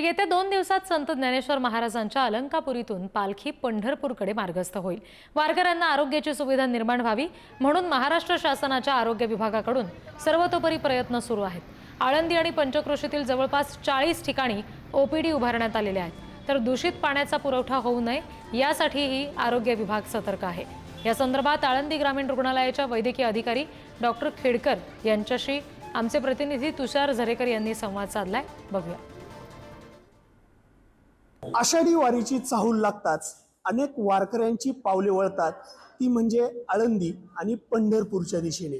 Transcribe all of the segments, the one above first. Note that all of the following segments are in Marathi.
येत्या 2 दिवसात संत ज्ञानेश्वर महाराजांच्या अलंकापुरीतून पालखी पंढरपूरकडे मार्गस्थ होईल। वारकऱ्यांना आरोग्याची सुविधा निर्माण व्हावी म्हणून महाराष्ट्र शासनाच्या आरोग्य विभागाकडून सर्वतोपरी प्रयत्न सुरू आहेत। आळंदी आणि पंचक्रोशीतील जवळपास 40 ठिकाणी ओपीडी उभारण्यात आलेले आहेत। तर दूषित पाण्याचा पुरवठा होऊ नये यासाठीही आरोग्य विभाग सतर्क आहे। या संदर्भात आळंदी ग्रामीण रुग्णालयाच्या वैद्यकीय अधिकारी डॉक्टर खेडकर यांच्याशी आमचे प्रतिनिधी तुषार झरेकर यांनी संवाद साधलाय। बघूया। आषाढी वारीची चाहूल लागताच अनेक वारकऱ्यांची पावले वळतात, ती म्हणजे आळंदी आणि पंढरपूरच्या दिशेने।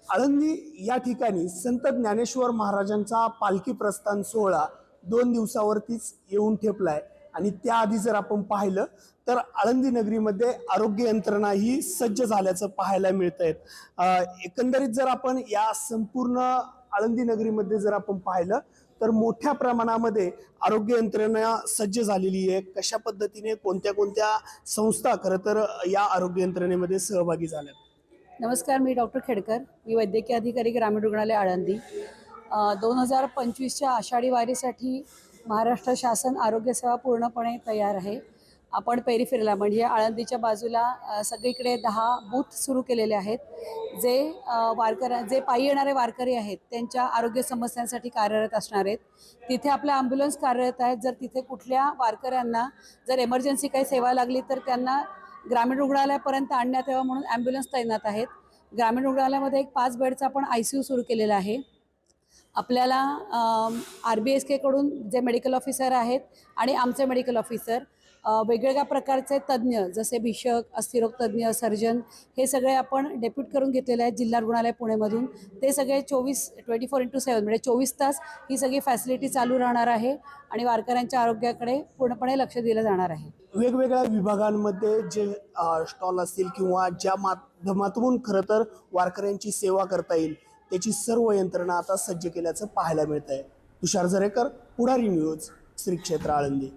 आळंदी या ठिकाणी संत ज्ञानेश्वर महाराजांचा पालखी प्रस्थान सोहळा 2 दिवसावरतीच येऊन ठेपलाय आणि त्याआधी जर आपण पाहिलं तर आळंदी नगरीमध्ये आरोग्य यंत्रणा ही सज्ज झाल्याचं पाहायला मिळतंय। एकंदरीत जर आपण या संपूर्ण आळंदी नगरीमध्ये जर आपण पाहिलं तर मोठ्या प्रमाणामध्ये आरोग्य यंत्रणा सज्ज झालेली आहे। कशा पद्धतीने कोणत्या संस्था खरं तर या आरोग्य यंत्रणेमध्ये सहभागी झाल्या? नमस्कार, मी डॉक्टर खेडकर, मी वैद्यकीय अधिकारी ग्रामीण रुग्णालय आळंदी। 2025च्या आषाढी वारीसाठी महाराष्ट्र शासन आरोग्य सेवा पूर्णपणे तयार आहे। आपण पेरिफेरीला म्हणजे आळंदीच्या बाजूला सगळीकडे 10 बूथ सुरू केलेले आहेत, जे पायी येणारे वारकरी आहेत त्यांच्या आरोग्य समस्यांसाठी कार्यरत असणार आहेत। तिथे आपल्या ॲम्ब्युलन्स कार्यरत आहेत। जर तिथे कुठल्या वारकऱ्यांना जर इमर्जन्सी काही सेवा लागली तर त्यांना ग्रामीण रुग्णालयापर्यंत आणण्यात यावं म्हणून ॲम्ब्युलन्स तैनात आहेत। ग्रामीण रुग्णालयामध्ये एक 5 बेडचा आपण ICU सुरू केलेला आहे। आपल्याला RBSK कडून जे मेडिकल ऑफिसर आहेत आणि आमचे मेडिकल ऑफिसर वेगवेगळ्या प्रकारचे तज्ज्ञ जसे भिषक, अस्थिरोग तज्ज्ञ, सर्जन हे सगळे आपण डेप्यूट करून घेतलेले आहेत जिल्हा रुग्णालय पुणेमधून। ते सगळे 24/7 म्हणजे 24 तास ही सगळी फॅसिलिटी चालू राहणार आहे आणि वारकऱ्यांच्या आरोग्याकडे पूर्णपणे लक्ष दिलं जाणार आहे। वेगवेगळ्या विभागांमध्ये जे स्टॉल असतील किंवा ज्या माध्यमातून खरं तर वारकऱ्यांची सेवा करता येईल त्याची सर्व यंत्रणा आता सज्ज केल्याचं पाहायला मिळतंय। तुषार झरेकर, पुढारी न्यूज, श्री क्षेत्र आळंदी।